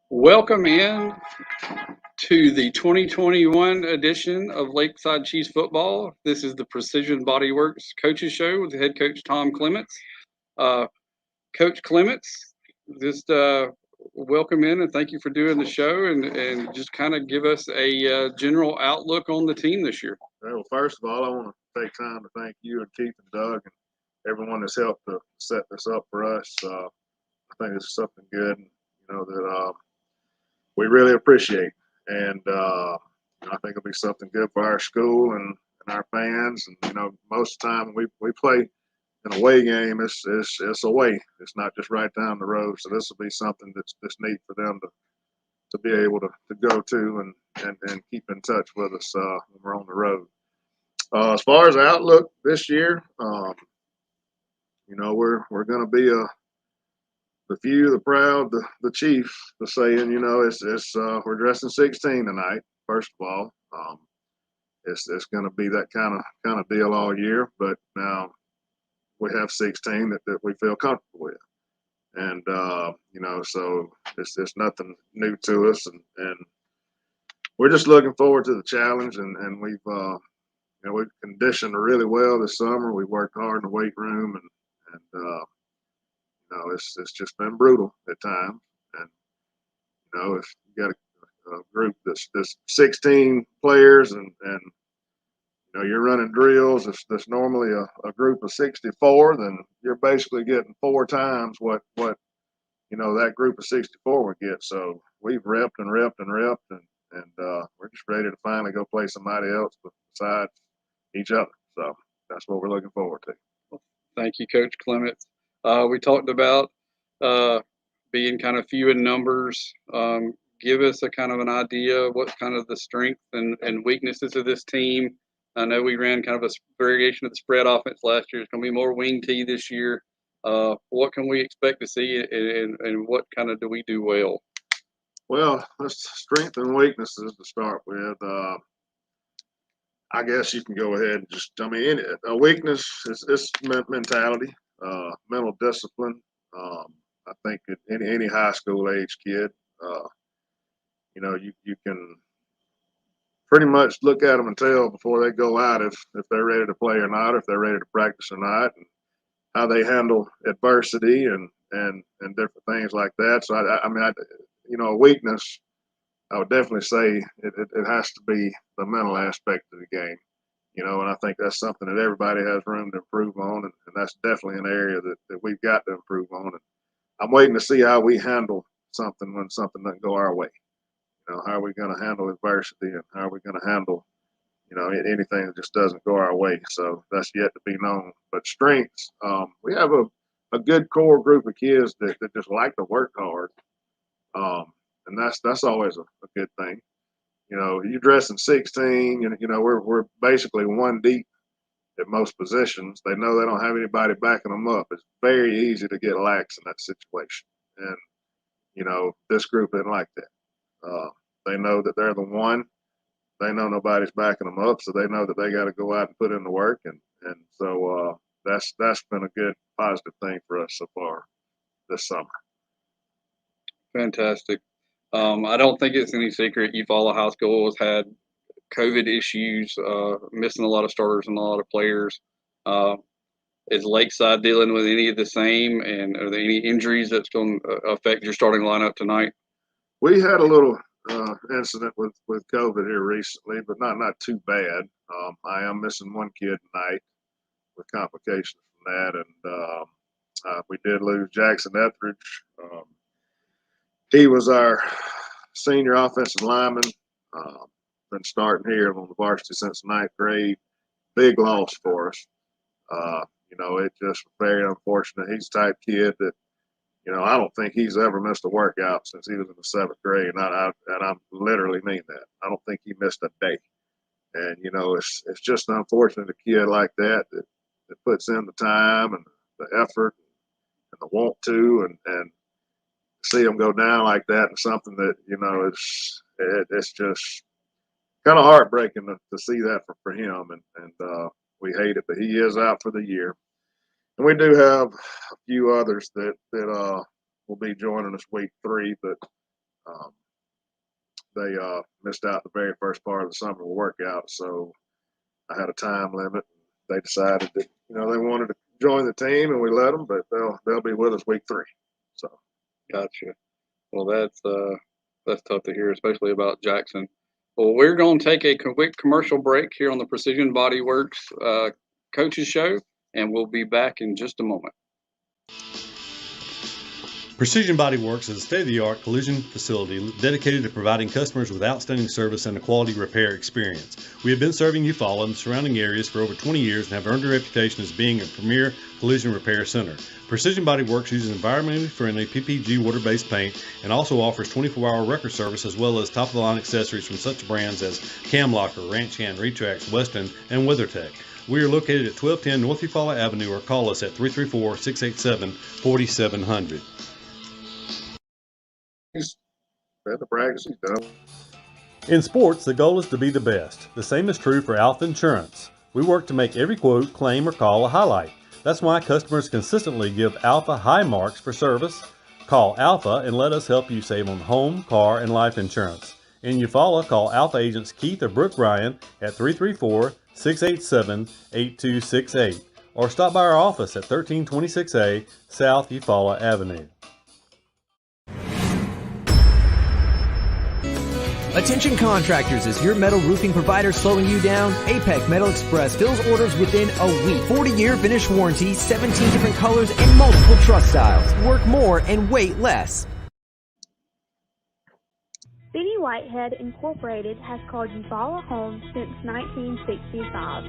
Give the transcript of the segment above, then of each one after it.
Welcome in to the 2021 edition of Lakeside Chiefs Football. This is the Precision Bodyworks Coaches Show with head coach Tom Clements. Coach Clements, just welcome in and thank you for doing the show and just kind of give us a general outlook on the team this year. Well, first of all, I want to take time to thank you and Keith and Doug and everyone that's helped to set this up for us. I think this is something good, that we really appreciate. And I think it'll be something good for our school and our fans. And, most of the time we play an away game, it's away. It's not just right down the road. So this will be something that's neat for them to be able to go to and keep in touch with us when we're on the road. As far as the outlook this year, we're going to be the few, the proud, the chief, the saying, we're dressing 16 tonight. First of all, it's going to be that kind of deal all year. But now we have 16 that we feel comfortable with, and so it's nothing new to us, and we're just looking forward to the challenge. And we've we've conditioned really well this summer. We worked hard in the weight room, and it's just been brutal at times. And if you got a group that's 16 players, and you're running drills that's normally a group of 64, then you're basically getting 4 times what that group of 64 would get. So we've repped and repped and repped, and we're just ready to finally go play somebody else besides each other. So that's what we're looking forward to. Thank you, Coach Clements. We talked about being kind of few in numbers. Give us a kind of an idea of what kind of the strength and weaknesses of this team. I know we ran kind of a variation of the spread offense last year. It's going to be more wing tee this year. What can we expect to see, and what kind of do we do well? Well, let's strength and weaknesses to start with. I guess you can go ahead and just, a weakness is mentality, mental discipline. I think any high school age kid, you can pretty much look at them and tell before they go out if they're ready to play or not, if they're ready to practice or not, and how they handle adversity and different things like that. So a weakness, I would definitely say it has to be the mental aspect of the game, and I think that's something that everybody has room to improve on, and that's definitely an area that we've got to improve on. And I'm waiting to see how we handle something when something doesn't go our way. How are we going to handle adversity, and how are we going to handle, anything that just doesn't go our way? So that's yet to be known. But strengths, we have a good core group of kids that just like to work hard, and that's always a good thing. You dress in 16, we're basically one deep at most positions. They know they don't have anybody backing them up. It's very easy to get lax in that situation, and this group isn't like that. They know that they're the one. They know nobody's backing them up, so they know that they got to go out and put in the work, and so that's been a good positive thing for us so far this summer. Fantastic. I don't think it's any secret Eufaula High School has had COVID issues, missing a lot of starters and a lot of players. Is Lakeside dealing with any of the same, and are there any injuries that's going to affect your starting lineup tonight? We had a little incident with COVID here recently, but not too bad. I am missing one kid tonight with complications from that, and we did lose Jackson Etheridge. He was our senior offensive lineman, been starting here on the varsity since ninth grade. Big loss for us. It just very unfortunate. He's the type kid that, I don't think he's ever missed a workout since he was in the 7th grade, and I literally mean that. I don't think he missed a day. And it's just unfortunate a kid like that puts in the time and the effort and the want to, and see him go down like that, and something that it's just kind of heartbreaking to see that for him, and we hate it, but he is out for the year. And we do have a few others that will be joining us week 3, but they missed out the very first part of the summer workout. So I had a time limit. They decided that they wanted to join the team, and we let them, but they'll be with us week 3. So Gotcha. Well, that's tough to hear, especially about Jackson. Well, we're going to take a quick commercial break here on the Precision Body Works Coaches Show, and we'll be back in just a moment. Precision Body Works is a state-of-the-art collision facility dedicated to providing customers with outstanding service and a quality repair experience. We have been serving Eufaula and the surrounding areas for over 20 years and have earned a reputation as being a premier collision repair center. Precision Body Works uses environmentally friendly PPG water-based paint and also offers 24-hour record service as well as top-of-the-line accessories from such brands as Cam Locker, Ranch Hand, Retrax, Weston, and WeatherTech. We are located at 1210 North Eufaula Avenue, or call us at 334-687-4700. the practice he's done. In sports, the goal is to be the best. The same is true for Alpha Insurance. We work to make every quote, claim, or call a highlight. That's why customers consistently give Alpha high marks for service. Call Alpha and let us help you save on home, car, and life insurance. In Eufaula, call Alpha agents Keith or Brooke Ryan at 334-687-8268 or stop by our office at 1326A South Eufaula Avenue. Attention contractors, is your metal roofing provider slowing you down? Apex Metal Express fills orders within a week. 40-year finish warranty, 17 different colors, and multiple truss styles. Work more and wait less. Benny Whitehead Incorporated has called Eufaula home since 1965.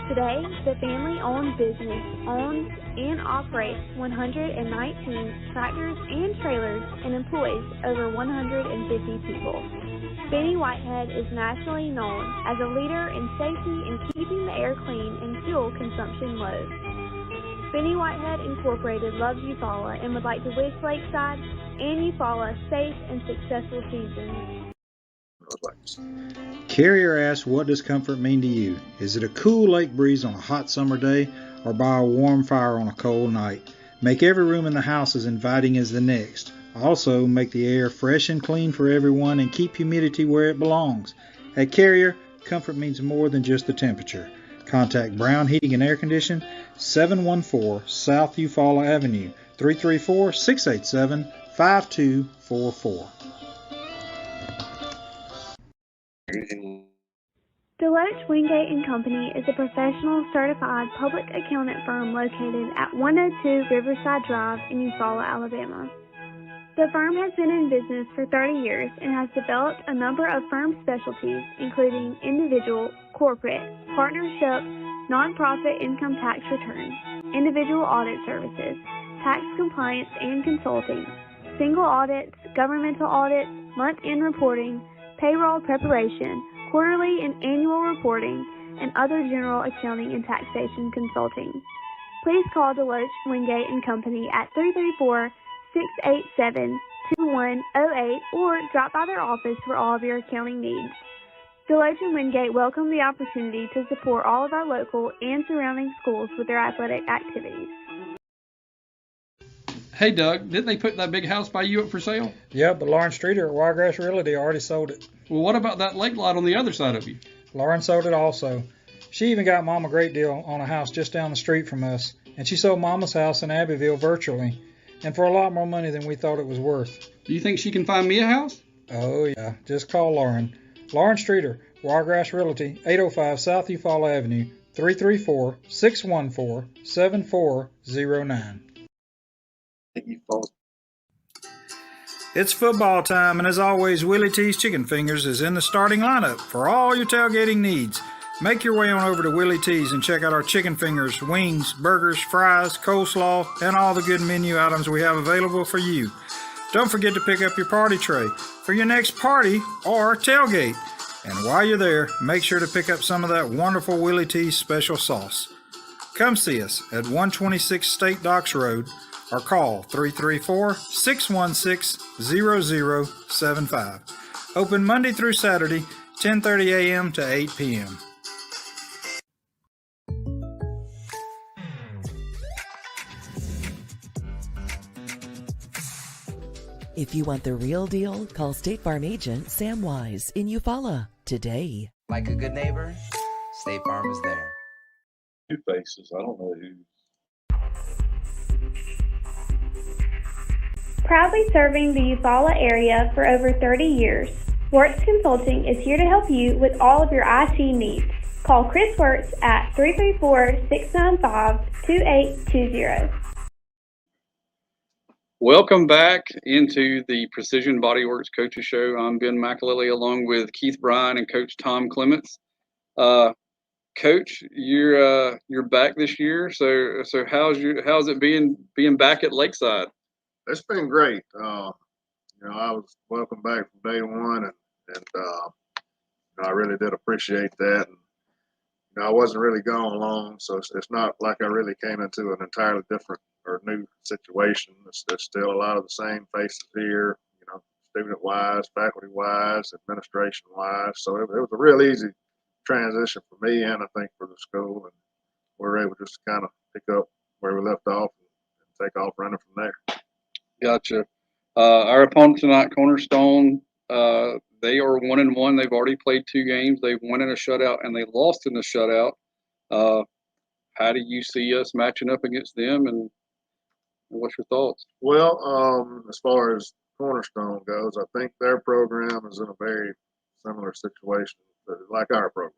Today, the family-owned business owns and operates 119 tractors and trailers and employs over 150 people. Benny Whitehead is nationally known as a leader in safety and keeping the air clean and fuel consumption low. Benny Whitehead Incorporated loves Eufaula and would like to wish Lakeside and Eufaula safe and successful seasons. Carrier asks, what does comfort mean to you? Is it a cool lake breeze on a hot summer day or by a warm fire on a cold night? Make every room in the house as inviting as the next. Also, make the air fresh and clean for everyone and keep humidity where it belongs. At Carrier, comfort means more than just the temperature. Contact Brown Heating and Air Condition, 714 South Eufaula Avenue, 334-687-5244. Deloach, Wingate & Company is a professional certified public accountant firm located at 102 Riverside Drive in Eufaula, Alabama. The firm has been in business for 30 years and has developed a number of firm specialties, including individual, corporate, partnership, nonprofit income tax returns, individual audit services, tax compliance and consulting, single audits, governmental audits, month-end reporting, payroll preparation, quarterly and annual reporting, and other general accounting and taxation consulting. Please call Deloach, Wingate & Company at 334-687-2108 or drop by their office for all of your accounting needs. Deloach and Wingate welcome the opportunity to support all of our local and surrounding schools with their athletic activities. Hey, Doug, didn't they put that big house by you up for sale? Yeah, but Lauren Streeter at Wiregrass Realty already sold it. Well, what about that lake lot on the other side of you? Lauren sold it also. She even got Mom a great deal on a house just down the street from us, and she sold Mama's house in Abbeville virtually, and for a lot more money than we thought it was worth. Do you think she can find me a house? Oh, yeah. Just call Lauren. Lauren Streeter, Wiregrass Realty, 805 South Eufaula Avenue, 334-614-7409. It's football time, and as always, Willie T's Chicken Fingers is in the starting lineup for all your tailgating needs. Make your way on over to Willie T's and check out our chicken fingers, wings, burgers, fries, coleslaw, and all the good menu items we have available for you. Don't forget to pick up your party tray for your next party or tailgate. And while you're there, make sure to pick up some of that wonderful Willie T's special sauce. Come see us at 126 State Docks Road or call 334-616-0075. Open Monday through Saturday, 10:30 a.m. to 8 p.m. If you want the real deal, call State Farm agent Sam Wise in Eufaula today. Like a good neighbor, State Farm is there. Two faces. I don't know who. Proudly serving the Eufaula area for over 30 years, Wirtz Consulting is here to help you with all of your IT needs. Call Chris Wirtz at 334-695-2820. Welcome back into the Precision Bodyworks Coaches Show. I'm Ben McAlilly along with Keith Bryan and Coach Tom Clements. Coach, you're back this year. So how's it being back at Lakeside? It's been great. I was welcome back from day one, and I really did appreciate that. And I wasn't really gone long, so it's not like I really came into an entirely different or new situation. There's still a lot of the same faces here, student-wise, faculty-wise, administration-wise. So it was a real easy transition for me and I think for the school. And we were able just to kind of pick up where we left off and take off running from there. Gotcha. Our opponent tonight, Cornerstone, they are 1-1. They've already played 2 games. They've won in a shutout and they lost in a shutout. How do you see us matching up against them, and what's your thoughts? Well, as far as Cornerstone goes, I think their program is in a very similar situation like our program.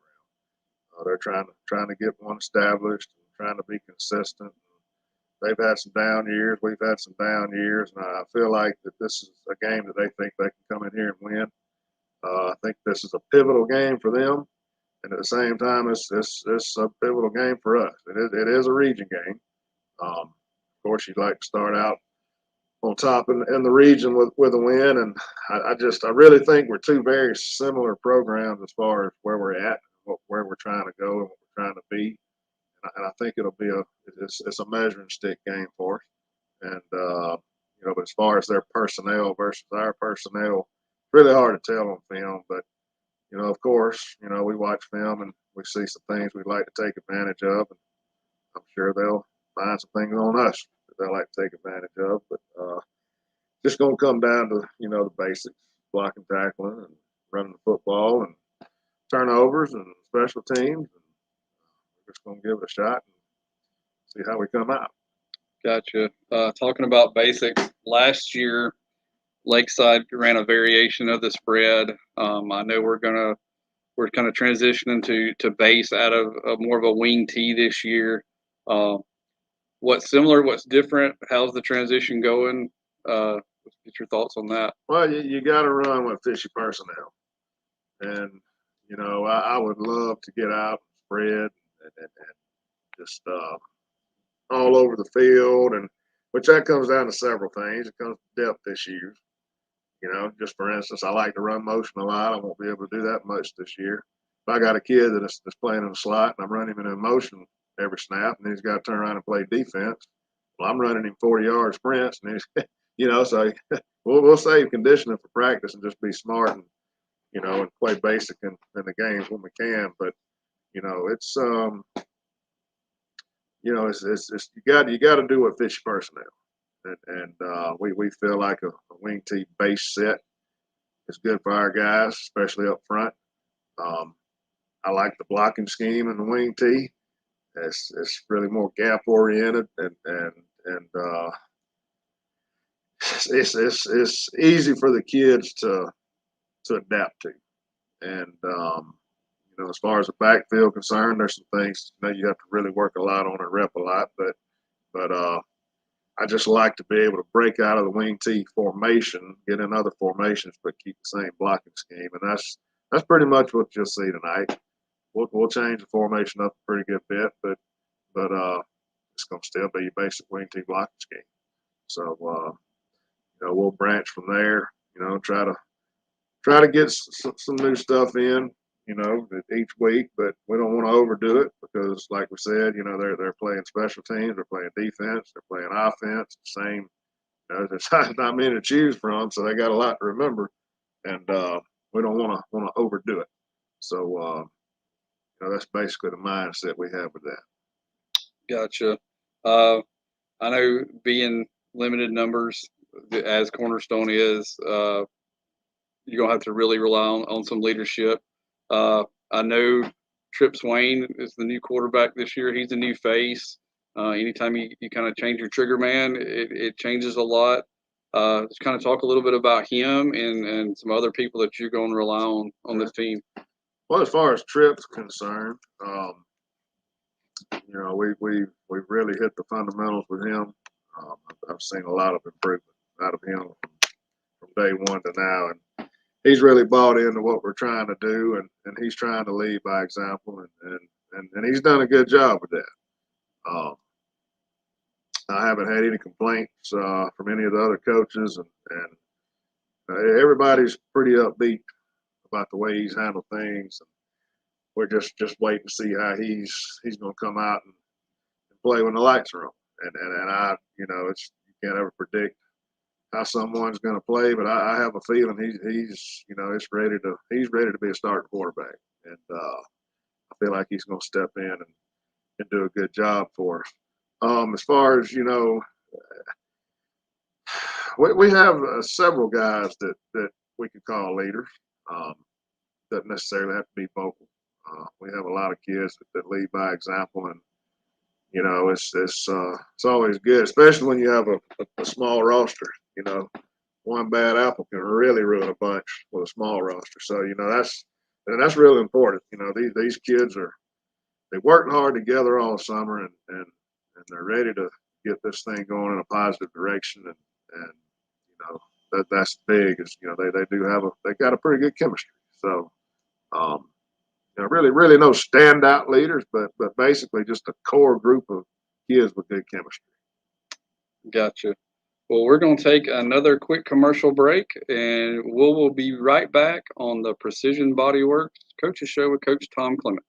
They're trying to get one established and trying to be consistent. They've had some down years. We've had some down years, and I feel like that this is a game that they think they can come in here and win. I think this is a pivotal game for them, and at the same time, it's a pivotal game for us. It is a region game. Of course, you'd like to start out on top in the region with a win, and I really think we're two very similar programs as far as where we're at, where we're trying to go, and what we're trying to be. And I think it'll be it's a measuring stick game for us. And but as far as their personnel versus our personnel, really hard to tell on film. But of course, we watch film and we see some things we'd like to take advantage of, and I'm sure they'll find some things on us that they like to take advantage of. But just going to come down to the basics: blocking, tackling, and running the football, and turnovers and special teams. And we're just going to give it a shot and see how we come out. Gotcha. Talking about basics, last year Lakeside ran a variation of the spread. I know we're kind of transitioning to base out of more of a wing tee this year. What's similar? What's different? How's the transition going? Get your thoughts on that. Well, you got to run with fishy personnel, and I would love to get out and spread and just all over the field, and which that comes down to several things. It comes to depth issues. Just for instance, I like to run motion a lot. I won't be able to do that much this year. If I got a kid that's playing in the slot and I'm running him in motion every snap, and he's got to turn around and play defense, well, I'm running him 40-yard sprints, and he's, so we'll save conditioning for practice and just be smart and and play basic in the games when we can. But it's it's you got to do what fishy personnel. And we feel like a wing tee base set is good for our guys, especially up front. I like the blocking scheme in the wing tee. It's really more gap oriented, and it's easy for the kids to adapt to. And as far as the backfield concerned, there's some things you have to really work a lot on and rep a lot, but I just like to be able to break out of the wing tee formation, get in other formations, but keep the same blocking scheme. And that's pretty much what you'll see tonight. we'll change the formation up a pretty good bit, but it's going to still be your basic wing T blocking scheme. So we'll branch from there. Try to get some new stuff in. Each week, but we don't want to overdo it because, like we said, they're playing special teams, they're playing defense, they're playing offense. Same, there's not many to choose from, so they got a lot to remember, and we don't want to overdo it. So, that's basically the mindset we have with that. Gotcha. I know being limited numbers, as Cornerstone is, you're gonna have to really rely on some leadership. I know Trip Swain is the new quarterback this year. He's a new face. Anytime you kind of change your trigger man, it changes a lot. Just kind of talk a little bit about him and some other people that you're going to rely on this team. Well, as far as Trip's concerned, we've really hit the fundamentals with him. I've seen a lot of improvement out of him from day one to now, and he's really bought into what we're trying to do, and he's trying to lead by example, and he's done a good job with that. I haven't had any complaints from any of the other coaches, and everybody's pretty upbeat about the way he's handled things. And we're just waiting to see how he's going to come out and play when the lights are on. And I, you can't ever predict how someone's going to play, but I have a feeling he's ready to be a starting quarterback, and I feel like he's going to step in and do a good job for us. As far as we have several guys that we could call leaders. Doesn't necessarily have to be vocal. We have a lot of kids that lead by example, and it's always good, especially when you have a small roster. One bad apple can really ruin a bunch with a small roster. So that's really important. These kids they worked hard together all summer, and they're ready to get this thing going in a positive direction. And that's big. Is they got a pretty good chemistry. So really no standout leaders, but basically just a core group of kids with good chemistry. Gotcha. Well, we're going to take another quick commercial break, and we'll be right back on the Precision Bodyworks Coaches Show with Coach Tom Clements.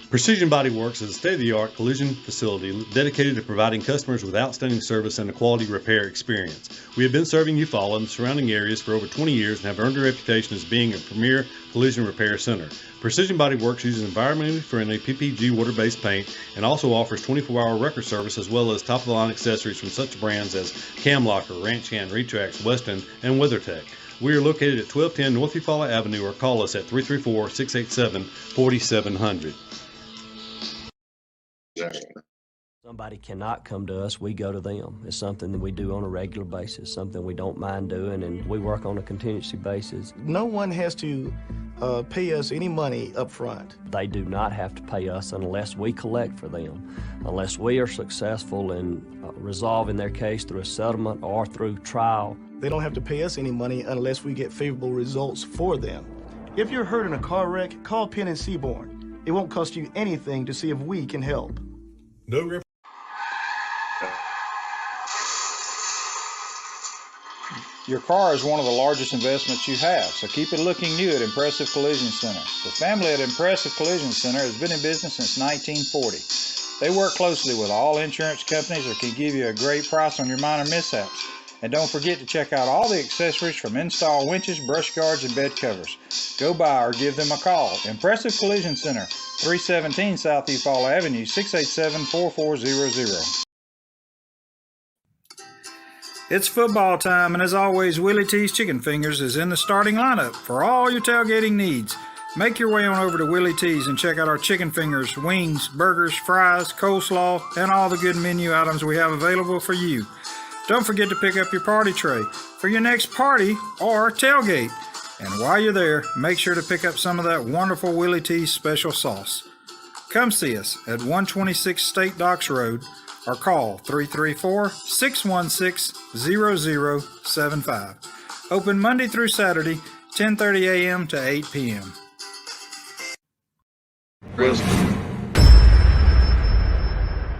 Precision Bodyworks is a state-of-the-art collision facility dedicated to providing customers with outstanding service and a quality repair experience. We have been serving Eufaula and the surrounding areas for over 20 years and have earned a reputation as being a premier collision repair center. Precision Bodyworks uses environmentally friendly PPG water-based paint and also offers 24-hour record service as well as top-of-the-line accessories from such brands as Camlocker, Ranch Hand, Retrax, Weston, and WeatherTech. We are located at 1210 North Eufaula Avenue, or call us at 334-687-4700. Somebody cannot come to us, we go to them. It's something that we do on a regular basis, something we don't mind doing, and we work on a contingency basis. No one has to pay us any money up front. They do not have to pay us unless we collect for them, unless we are successful in resolving their case through a settlement or through trial. They don't have to pay us any money unless we get favorable results for them. If you're hurt in a car wreck, call Penn and Seaborn. It won't cost you anything to see if we can help. No. Your car is one of the largest investments you have, so keep it looking new at Impressive Collision Center. The family at Impressive Collision Center has been in business since 1940. They work closely with all insurance companies or can give you a great price on your minor mishaps. And don't forget to check out all the accessories from install winches, brush guards, and bed covers. Go by or give them a call. Impressive Collision Center, 317 South Eufaula Avenue, 687-4400. It's football time, and as always, Willie T's Chicken Fingers is in the starting lineup for all your tailgating needs. Make your way on over to Willie T's and check out our chicken fingers, wings, burgers, fries, coleslaw, and all the good menu items we have available for you. Don't forget to pick up your party tray for your next party or tailgate. And while you're there, make sure to pick up some of that wonderful Willie T's special sauce. Come see us at 126 State Docks Road or call 334-616-0075. Open Monday through Saturday, 10:30 a.m. to 8 p.m. Chris.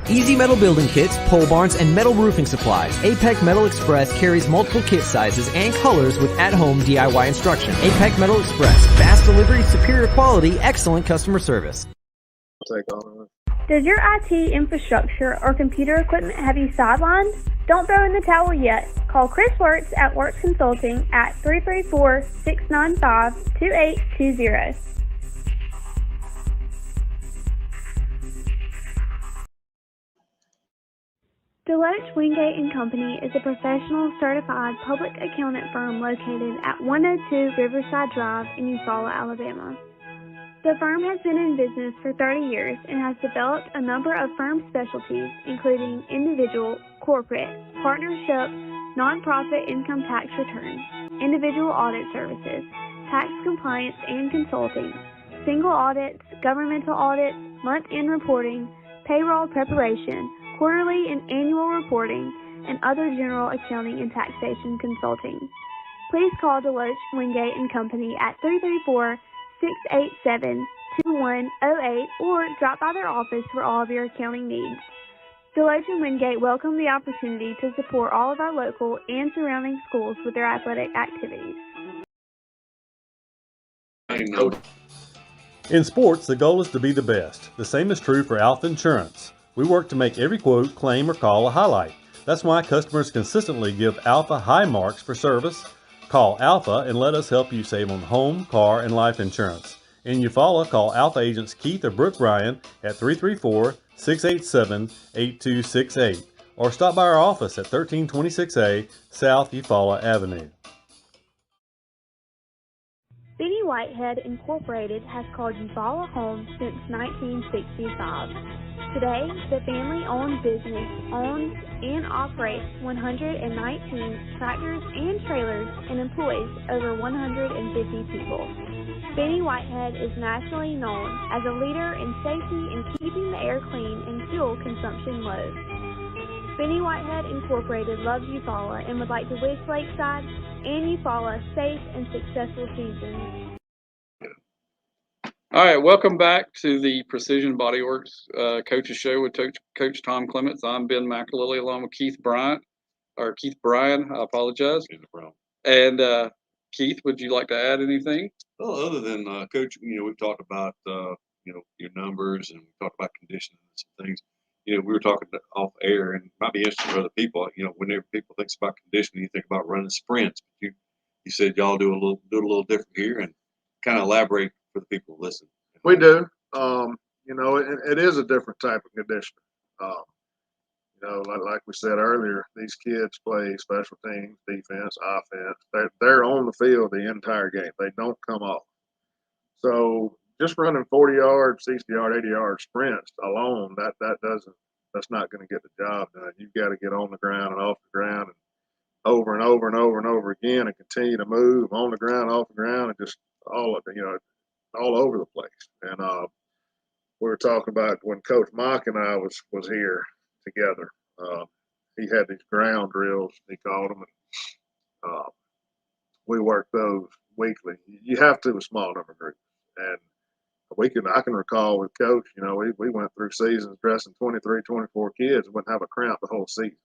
Easy metal building kits, pole barns, and metal roofing supplies. APEC Metal Express carries multiple kit sizes and colors with at-home DIY instruction. APEC Metal Express. Fast delivery, superior quality, excellent customer service. Take on. Does your IT infrastructure or computer equipment have you sidelined? Don't throw in the towel yet. Call Chris Works at Works Consulting at 334-695-2820. Deloach Wingate & Company is a professional certified public accountant firm located at 102 Riverside Drive in Eufaula, Alabama. The firm has been in business for 30 years and has developed a number of firm specialties, including individual, corporate, partnership, nonprofit income tax returns, individual audit services, tax compliance and consulting, single audits, governmental audits, month-end reporting, payroll preparation, quarterly and annual reporting, and other general accounting and taxation consulting. Please call Deloach Wingate & Company at 334-687-2108 or drop by their office for all of your accounting needs. Deloach & Wingate welcome the opportunity to support all of our local and surrounding schools with their athletic activities. In sports, the goal is to be the best. The same is true for Alpha Insurance. We work to make every quote, claim, or call a highlight. That's why customers consistently give Alpha high marks for service. Call Alpha and let us help you save on home, car, and life insurance. In Eufaula, call Alpha agents Keith or Brooke Bryan at 334-687-8268 or stop by our office at 1326A South Eufaula Avenue. Benny Whitehead Incorporated has called Eufaula home since 1965. Today, the family-owned business owns and operates 119 tractors and trailers and employs over 150 people. Benny Whitehead is nationally known as a leader in safety and keeping the air clean and fuel consumption low. Benny Whitehead Incorporated loves Eufaula and would like to wish Lakeside and Eufaula safe and successful seasons. All right, welcome back to the Precision Body Works Coaches Show with Coach Tom Clements. I'm Ben McAlilly along with Keith Bryan. I apologize. And Keith, would you like to add anything? Well, other than Coach, we've talked about your numbers and we talked about conditioning and some things. We were talking off air, and it might be interesting for other people. Whenever people think about conditioning, you think about running sprints. But you said y'all do a little different here, and kind of elaborate for the people who listen. We do. It is a different type of conditioning. Like we said earlier, these kids play special teams, defense, offense. They're on the field the entire game. They don't come off. So just running 40-yard, 60-yard, 80-yard sprints alone, that's not going to get the job done. You've got to get on the ground and off the ground and over and over and over and over again and continue to move on the ground, off the ground, and just all over the place. And we were talking about when Coach Mock and I was here together. He had these ground drills, he called them, and we worked those weekly. You have to a small number of groups. And I can recall with Coach, we went through seasons dressing 23, 24 kids and wouldn't have a cramp the whole season.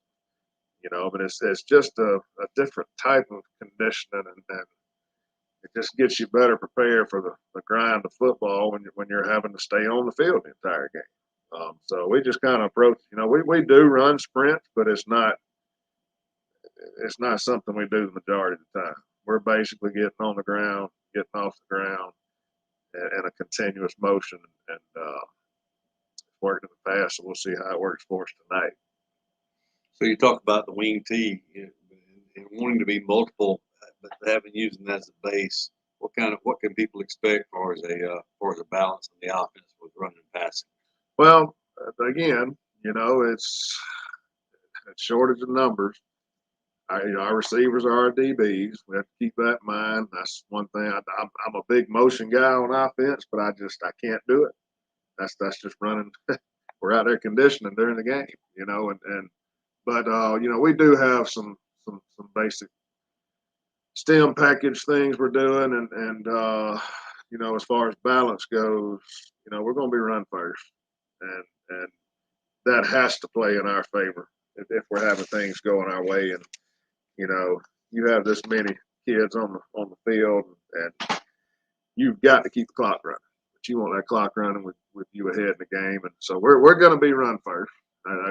But it's just a different type of conditioning, and it just gets you better prepared for the grind of football when you're having to stay on the field the entire game. So we just kind of approach, we do run sprints, but it's not something we do the majority of the time. We're basically getting on the ground, getting off the ground, and a continuous motion, and working in the past, so we'll see how it works for us tonight. So you talk about the wing tee and wanting to be multiple, but having using that as a base. What can people expect as a balance in the offense with running and passing? Well, again, it's a shortage of numbers. Our receivers are our DBs. We have to keep that in mind. That's one thing. I'm a big motion guy on offense, but I can't do it. That's just running. We're out there conditioning during the game, but we do have some basic stem package things we're doing, and as far as balance goes, we're going to be run first, and that has to play in our favor if we're having things going our way. And you have this many kids on the field, and you've got to keep the clock running. But you want that clock running with you ahead in the game, and so we're going to be run first.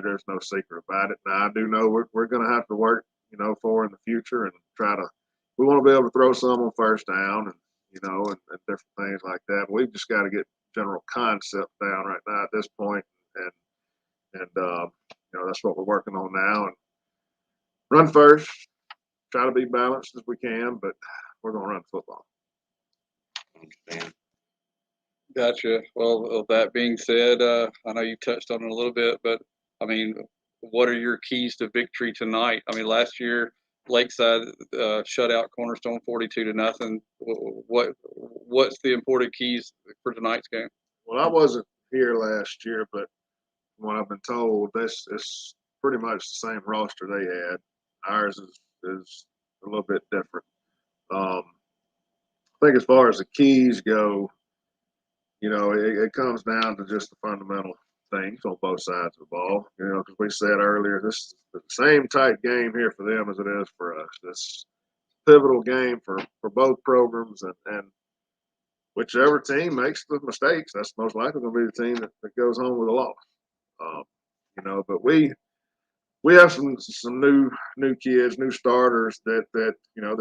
There's no secret about it. Now I do know we're going to have to work, for in the future and try to. We want to be able to throw some on first down, and and different things like that. But we've just got to get general concept down right now at this point, and that's what we're working on now. And run first, try to be balanced as we can, but we're going to run football. Understand. Gotcha. Well, that being said, I know you touched on it a little bit, but I mean, what are your keys to victory tonight? I mean, last year Lakeside shut out Cornerstone 42-0. What's the important keys for tonight's game? Well, I wasn't here last year, but from what I've been told, this is pretty much the same roster they had. Ours is a little bit different. I think as far as the keys go, it comes down to just the fundamental things on both sides of the ball. Because we said earlier, this is the same type game here for them as it is for us. This pivotal game for both programs, and whichever team makes the mistakes, that's most likely going to be the team that goes home with a loss. But we have some new kids, new starters that they're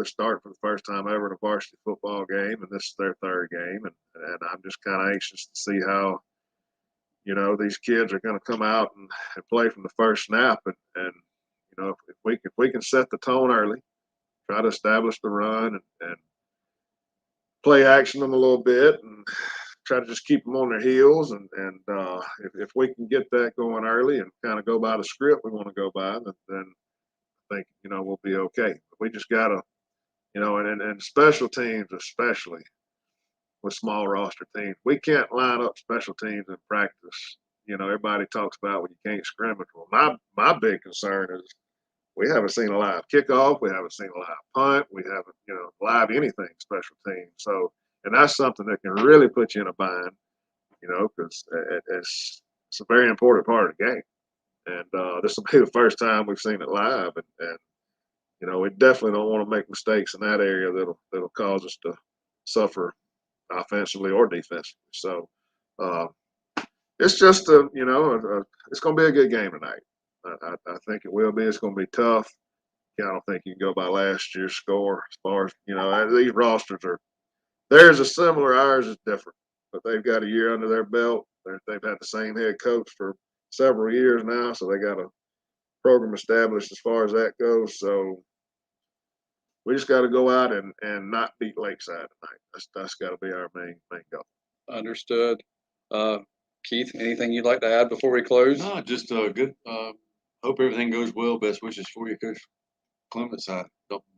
starting for the first time ever in a varsity football game, and this is their third game, and I'm just kind of anxious to see how these kids are going to come out and play from the first snap, and if we can set the tone early, try to establish the run and play action them a little bit, and try to just keep them on their heels. And if we can get that going early and kind of go by the script we want to go by, then I think, we'll be okay. But we just got to, and special teams, especially with small roster teams, we can't line up special teams in practice. Everybody talks about when you can't scrimmage. Well, my big concern is we haven't seen a live kickoff. We haven't seen a live punt. We haven't, live anything special teams. So, and that's something that can really put you in a bind, because it's a very important part of the game. And this will be the first time we've seen it live. And we definitely don't want to make mistakes in that area that'll cause us to suffer offensively or defensively. So it's just it's going to be a good game tonight. I think it will be. It's going to be tough. I don't think you can go by last year's score as far as, these rosters are. Theirs is similar. Ours is different. But they've got a year under their belt. They've had the same head coach for several years now, so they got a program established as far as that goes. So we just got to go out and not beat Lakeside tonight. That's got to be our main goal. Understood. Keith, anything you'd like to add before we close? No, just good. Hope everything goes well. Best wishes for you, Coach Clements.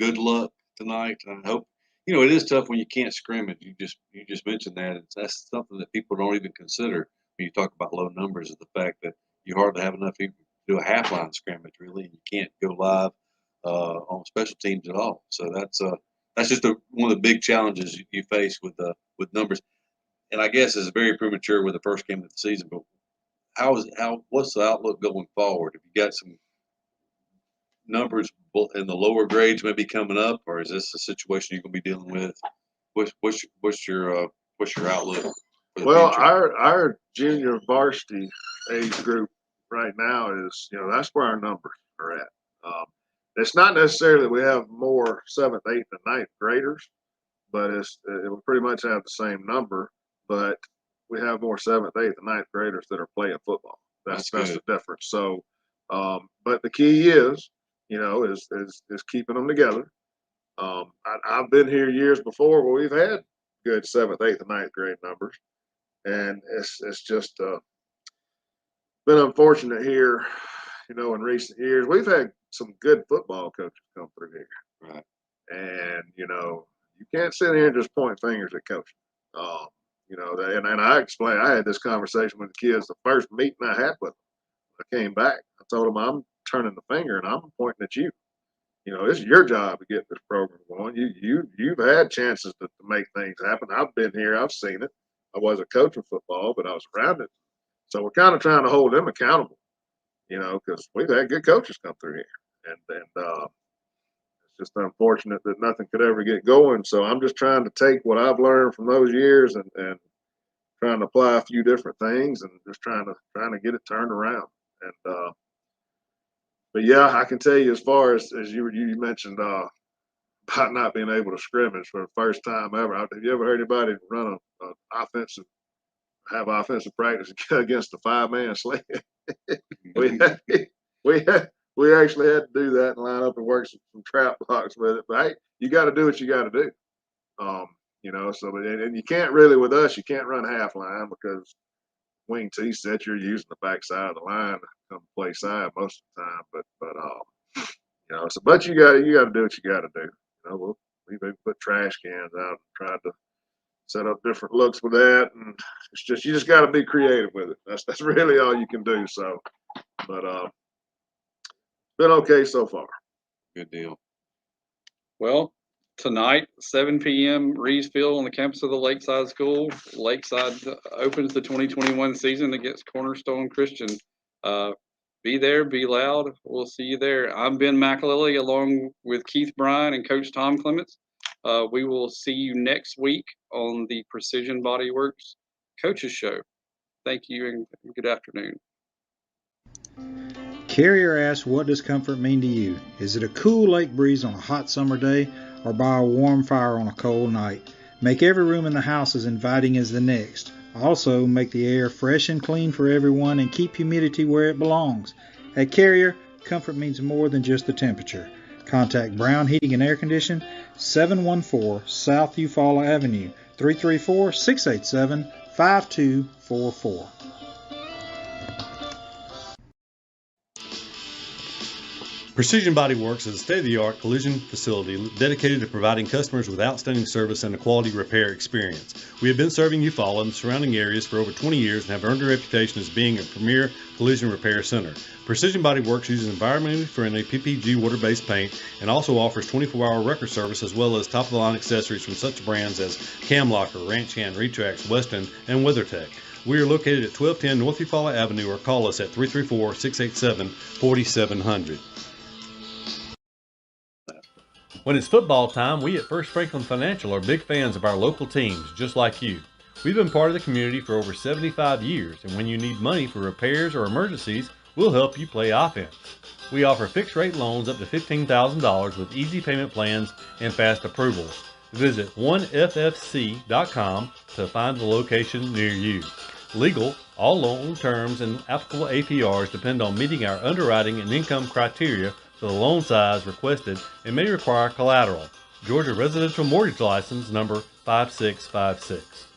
Good luck tonight. I hope. It is tough when you can't scrimmage. You just mentioned that. That's something that people don't even consider when you talk about low numbers. Is the fact that you hardly have enough people to do a half line scrimmage really, and you can't go live on special teams at all. So that's just one of the big challenges you face with numbers. And I guess it's very premature with the first game of the season. But what's the outlook going forward? Have you got some numbers in the lower grades maybe coming up, or is this a situation you're going to be dealing with? What's your outlook for the Well, future? our junior varsity age group right now is, that's where our numbers are at. It's not necessarily that we have more 7th, 8th, and 9th graders, but it will pretty much have the same number, but we have more 7th, 8th, and 9th graders that are playing football. That's the difference. So, but the key is, is keeping them together. I've been here years before where we've had good 7th, 8th, and 9th grade numbers, and it's just been unfortunate here, in recent years. We've had some good football coaches come through here, right? And you can't sit here and just point fingers at coaching. And I explained. I had this conversation with the kids the first meeting I had with them. I came back. I told them I'm turning the finger and I'm pointing at you. it's your job to get this program going. You've had chances to make things happen. I've been here, I've seen it. I wasn't coaching football, but I was around it. So we're kind of trying to hold them accountable, because we've had good coaches come through here, and it's just unfortunate that nothing could ever get going. So I'm just trying to take what I've learned from those years and trying to apply a few different things and just trying to get it turned around. And but yeah, I can tell you, as far as you mentioned about not being able to scrimmage for the first time ever. Have you ever heard anybody run have offensive practice against a 5-man sled? we actually had to do that and line up and work some trap blocks with it. But hey, you got to do what you got to do. So and you can't really, with us, you can't run half line because wing T set, you're using the back side of the line to come play side most of the time. But you got to do what you got to do. We put trash cans out and tried to set up different looks with that, and you just got to be creative with it. That's really all you can do. So, but been okay so far. Good deal. Well, tonight, 7 p.m., Reeves Field on the campus of the Lakeside School. Lakeside opens the 2021 season against Cornerstone Christian. Be there, be loud. We'll see you there. I'm Ben McAlilly along with Keith Bryan and Coach Tom Clements. We will see you next week on the Precision Bodyworks Coaches Show. Thank you and good afternoon. Carrier asks, what does comfort mean to you? Is it a cool lake breeze on a hot summer day or by a warm fire on a cold night? Make every room in the house as inviting as the next. Also, make the air fresh and clean for everyone and keep humidity where it belongs. At Carrier, comfort means more than just the temperature. Contact Brown Heating and Air Condition, 714 South Eufaula Avenue, 334-687-5244. Precision Body Works is a state-of-the-art collision facility dedicated to providing customers with outstanding service and a quality repair experience. We have been serving Eufaula and the surrounding areas for over 20 years and have earned a reputation as being a premier collision repair center. Precision Body Works uses environmentally friendly PPG water-based paint and also offers 24-hour record service as well as top-of-the-line accessories from such brands as Cam Locker, Ranch Hand, Retrax, Weston, and WeatherTech. We are located at 1210 North Eufaula Avenue or call us at 334-687-4700. When it's football time, we at First Franklin Financial are big fans of our local teams, just like you. We've been part of the community for over 75 years, and when you need money for repairs or emergencies, we'll help you play offense. We offer fixed-rate loans up to $15,000 with easy payment plans and fast approvals. Visit 1ffc.com to find the location near you. Legal, all loan terms and applicable APRs depend on meeting our underwriting and income criteria for the loan size requested and may require collateral. Georgia Residential Mortgage License number 5656.